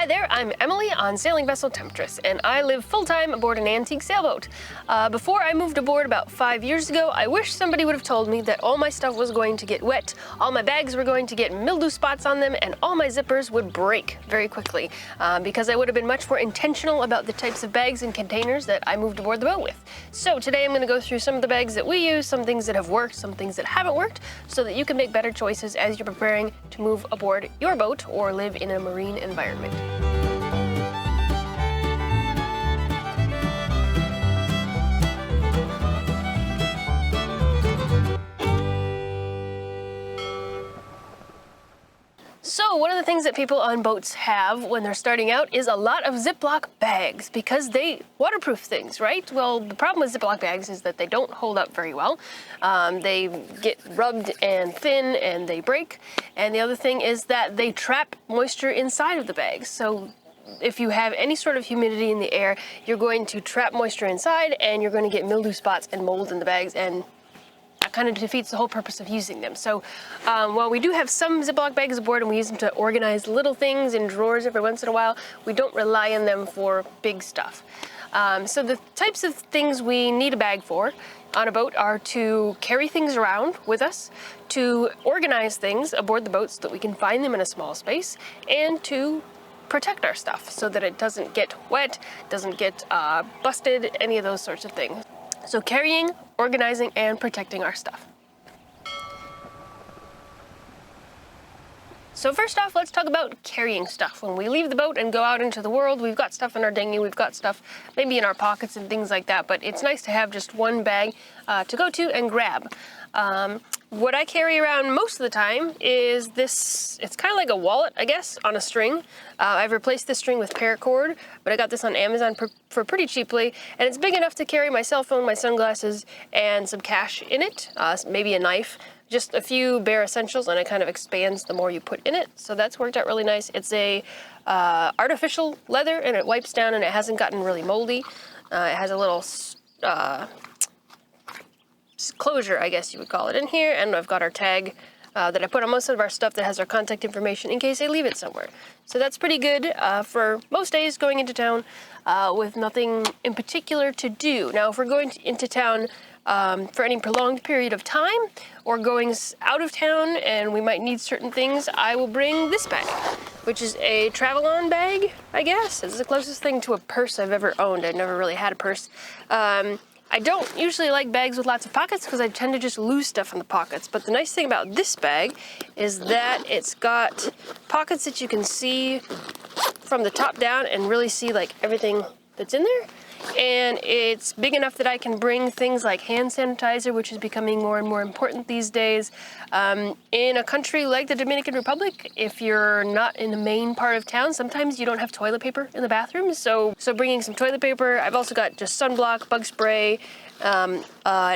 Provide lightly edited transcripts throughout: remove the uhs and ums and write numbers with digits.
Hi there, I'm Emily on Sailing Vessel Temptress, and I live full-time aboard an antique sailboat. Before I moved aboard about 5 years ago, I wish somebody would have told me that all my stuff was going to get wet, all my bags were going to get mildew spots on them, and all my zippers would break very quickly, because I would have been much more intentional about the types of bags and containers that I moved aboard the boat with. So today I'm going to go through some of the bags that we use, some things that have worked, some things that haven't worked, so that you can make better choices as you're preparing to move aboard your boat or live in a marine environment. So one of the things that people on boats have when they're starting out is a lot of Ziploc bags because they waterproof things, right? Well, the problem with Ziploc bags is that they don't hold up very well. They get rubbed and thin and they break. And the other thing is that they trap moisture inside of the bags. So if you have any sort of humidity in the air, you're going to trap moisture inside and you're going to get mildew spots and mold in the bags, and that kind of defeats the whole purpose of using them. So while we do have some Ziploc bags aboard and we use them to organize little things in drawers every once in a while, we don't rely on them for big stuff. So the types of things we need a bag for on a boat are to carry things around with us, to organize things aboard the boat so that we can find them in a small space, and to protect our stuff so that it doesn't get wet, doesn't get busted, any of those sorts of things. So carrying, organizing, and protecting our stuff. So first off, let's talk about carrying stuff. When we leave the boat and go out into the world, we've got stuff in our dinghy, we've got stuff maybe in our pockets and things like that, but it's nice to have just one bag to go to and grab. What I carry around most of the time is this, it's kind of like a wallet, I guess, on a string. I've replaced this string with paracord, but I got this on Amazon for pretty cheaply, and it's big enough to carry my cell phone, my sunglasses, and some cash in it, maybe a knife, just a few bare essentials, and it kind of expands the more you put in it, so that's worked out really nice. It's a artificial leather, and it wipes down, and it hasn't gotten really moldy. It has a little closure, I guess you would call it, in here, and I've got our tag that I put on most of our stuff that has our contact information in case I leave it somewhere. So that's pretty good for most days going into town with nothing in particular to do. Now, if we're going into town for any prolonged period of time or going out of town and we might need certain things, I will bring this bag, which is a travel-on bag, I guess. It's the closest thing to a purse I've ever owned. I've never really had a purse. I don't usually like bags with lots of pockets because I tend to just lose stuff in the pockets. But the nice thing about this bag is that it's got pockets that you can see from the top down and really see like everything that's in there. And it's big enough that I can bring things like hand sanitizer, which is becoming more and more important these days. In a country like the Dominican Republic, if you're not in the main part of town, sometimes you don't have toilet paper in the bathroom. So bringing some toilet paper. I've also got just sunblock, bug spray, an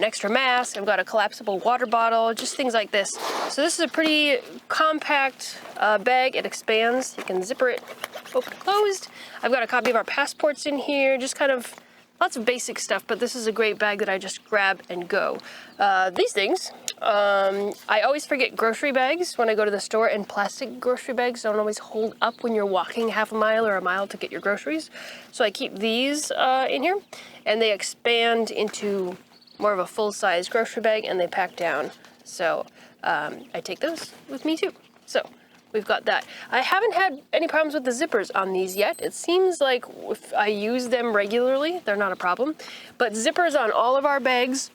extra mask. I've got a collapsible water bottle, just things like this. So this is a pretty compact bag. It expands. You can zipper it open and closed. I've got a copy of our passports in here, just kind of lots of basic stuff, but this is a great bag that I just grab and go. These things, I always forget grocery bags when I go to the store, and plastic grocery bags don't always hold up when you're walking half a mile or a mile to get your groceries. So I keep these in here, and they expand into more of a full-size grocery bag, and they pack down. So I take those with me too. So we've got that. I haven't had any problems with the zippers on these yet. It seems like if I use them regularly, they're not a problem. But zippers on all of our bags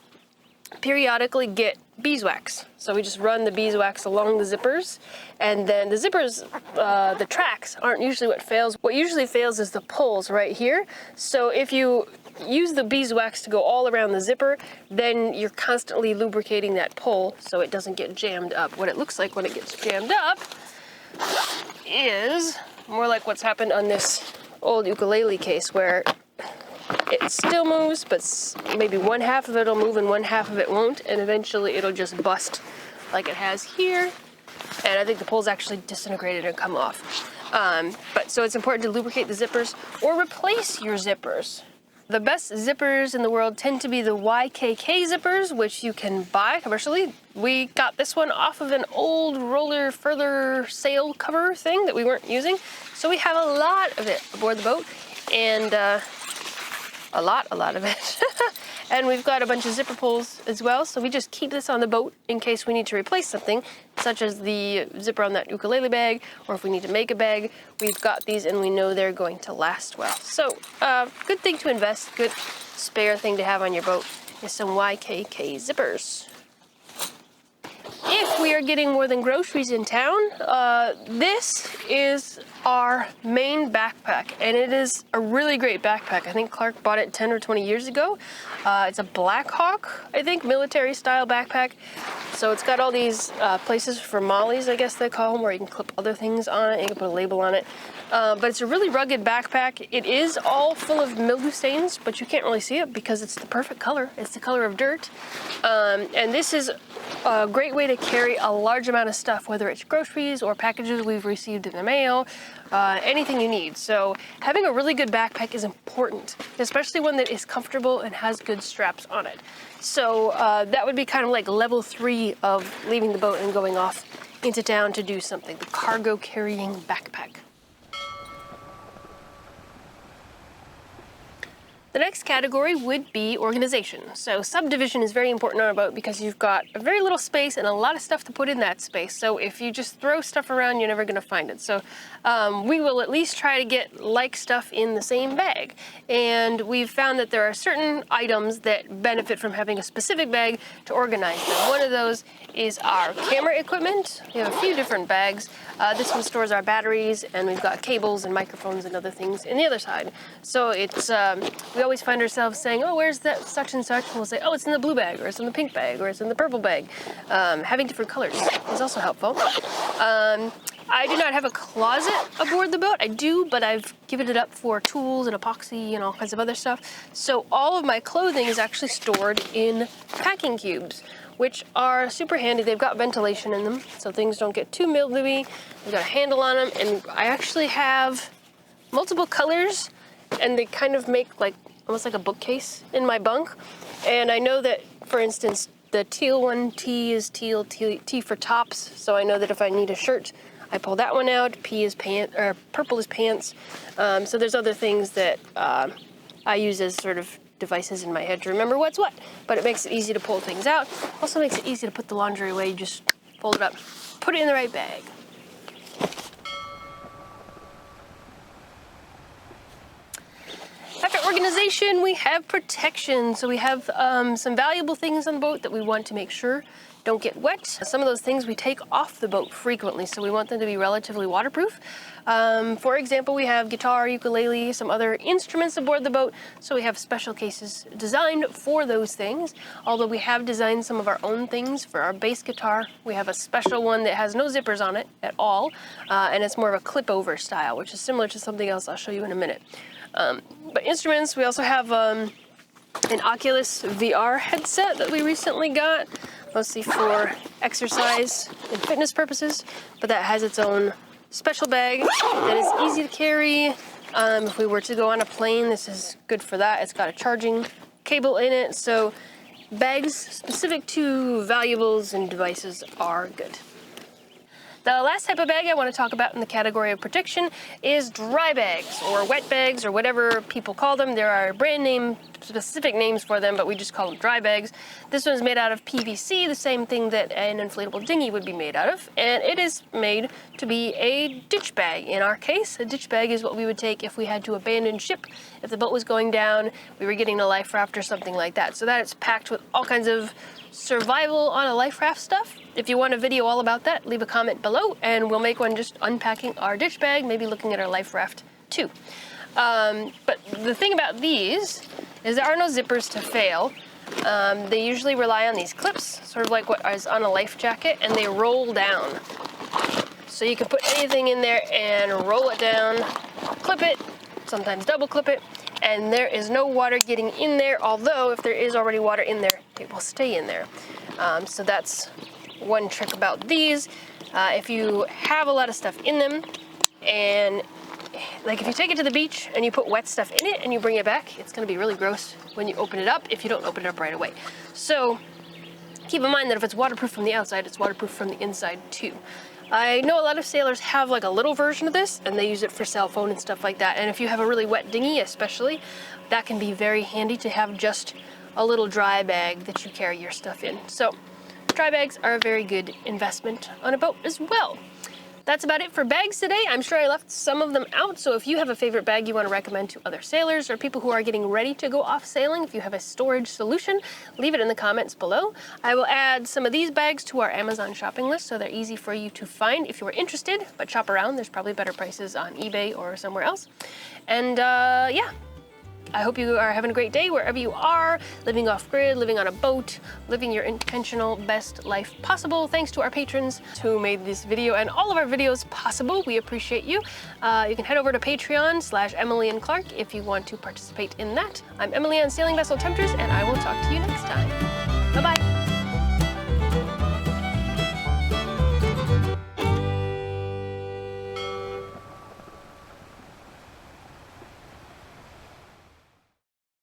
periodically get beeswax. So we just run the beeswax along the zippers, and then the zippers, the tracks aren't usually what fails. What usually fails is the pulls right here. So if you use the beeswax to go all around the zipper, then you're constantly lubricating that pull so it doesn't get jammed up. What it looks like when it gets jammed up is more like what's happened on this old ukulele case, where it still moves, but maybe one half of it will move and one half of it won't, and eventually it'll just bust like it has here, and I think the pull's actually disintegrated and come off. But so it's important to lubricate the zippers or replace your zippers. The best zippers in the world tend to be the YKK zippers, which you can buy commercially. We got this one off of an old Roller Further sail cover thing that we weren't using. So we have a lot of it aboard the boat, and a lot of it. And we've got a bunch of zipper pulls as well, so we just keep this on the boat in case we need to replace something, such as the zipper on that ukulele bag, or if we need to make a bag, we've got these and we know they're going to last well. So, good thing to invest, good spare thing to have on your boat is some YKK zippers. If we are getting more than groceries in town, this is our main backpack, and it is a really great backpack. I think Clark bought it 10 or 20 years ago. It's a Blackhawk, I think, military style backpack. So it's got all these places for mollies, I guess they call them, where you can clip other things on it, you can put a label on it. But it's a really rugged backpack. It is all full of mildew stains, but you can't really see it because it's the perfect color. It's the color of dirt. And this is a great way to carry a large amount of stuff, whether it's groceries or packages we've received in the mail, anything you need. So having a really good backpack is important, especially one that is comfortable and has good straps on it. So that would be kind of like level 3 of leaving the boat and going off into town to do something, the cargo carrying backpack. The next category would be organization. So subdivision is very important on a boat because you've got a very little space and a lot of stuff to put in that space. So if you just throw stuff around, you're never going to find it. So we will at least try to get like stuff in the same bag. And we've found that there are certain items that benefit from having a specific bag to organize them. One of those is our camera equipment. We have a few different bags. This one stores our batteries, and we've got cables and microphones and other things in the other side. So it's we always find ourselves saying, oh, where's that such and such? And we'll say, oh, it's in the blue bag, or it's in the pink bag, or it's in the purple bag. Having different colors is also helpful. I do not have a closet aboard the boat. I do, but I've given it up for tools and epoxy and all kinds of other stuff. So all of my clothing is actually stored in packing cubes, which are super handy. They've got ventilation in them, so things don't get too mildewy. They've got a handle on them, and I actually have multiple colors, and they kind of make like almost like a bookcase in my bunk. And I know that, for instance, the teal one, T is teal, T for tops. So I know that if I need a shirt, I pull that one out. P is pants, or purple is pants. So there's other things that I use as sort of devices in my head to remember what's what. But it makes it easy to pull things out. Also makes it easy to put the laundry away. You just fold it up, put it in the right bag. After organization, we have protection. So we have some valuable things on the boat that we want to make sure don't get wet. Some of those things we take off the boat frequently, so we want them to be relatively waterproof. For example, we have guitar, ukulele, some other instruments aboard the boat, so we have special cases designed for those things. Although we have designed some of our own things for our bass guitar. We have a special one that has no zippers on it at all, and it's more of a clip-over style, which is similar to something else I'll show you in a minute. But instruments, we also have an Oculus VR headset that we recently got, mostly for exercise and fitness purposes, but that has its own special bag that is easy to carry. If we were to go on a plane, this is good for that. It's got a charging cable in it, so bags specific to valuables and devices are good. The last type of bag I want to talk about in the category of protection is dry bags, or wet bags, or whatever people call them. There are brand name specific names for them, but we just call them dry bags. This one's made out of PVC, the same thing that an inflatable dinghy would be made out of, and it is made to be a ditch bag. In our case, a ditch bag is what we would take if we had to abandon ship, if the boat was going down, we were getting a life raft or something like that. So that it's packed with all kinds of survival on a life raft stuff. If you want a video all about that, leave a comment below and we'll make one just unpacking our ditch bag, maybe looking at our life raft too. But the thing about these is there are no zippers to fail. They usually rely on these clips, sort of like what is on a life jacket, and they roll down. So you can put anything in there and roll it down, clip it, sometimes double clip it, and there is no water getting in there, although if there is already water in there, it will stay in there. So that's one trick about these. If you have a lot of stuff in them and like if you take it to the beach and you put wet stuff in it and you bring it back, it's gonna be really gross when you open it up if you don't open it up right away. So keep in mind that if it's waterproof from the outside, it's waterproof from the inside too. I know a lot of sailors have like a little version of this and they use it for cell phone and stuff like that. And if you have a really wet dinghy especially, that can be very handy to have just a little dry bag that you carry your stuff in. So dry bags are a very good investment on a boat as well. That's about it for bags today. I'm sure I left some of them out, so if you have a favorite bag you want to recommend to other sailors or people who are getting ready to go off sailing, if you have a storage solution, leave it in the comments below. I will add some of these bags to our Amazon shopping list so they're easy for you to find if you are interested, but shop around. There's probably better prices on eBay or somewhere else. And yeah. I hope you are having a great day wherever you are, living off-grid, living on a boat, living your intentional best life possible. Thanks to our patrons who made this video and all of our videos possible. We appreciate you. You can head over to Patreon/EmilyAnnClark if you want to participate in that. I'm Emily Ann, Sailing Vessel Temptress, and I will talk to you next time. Bye-bye.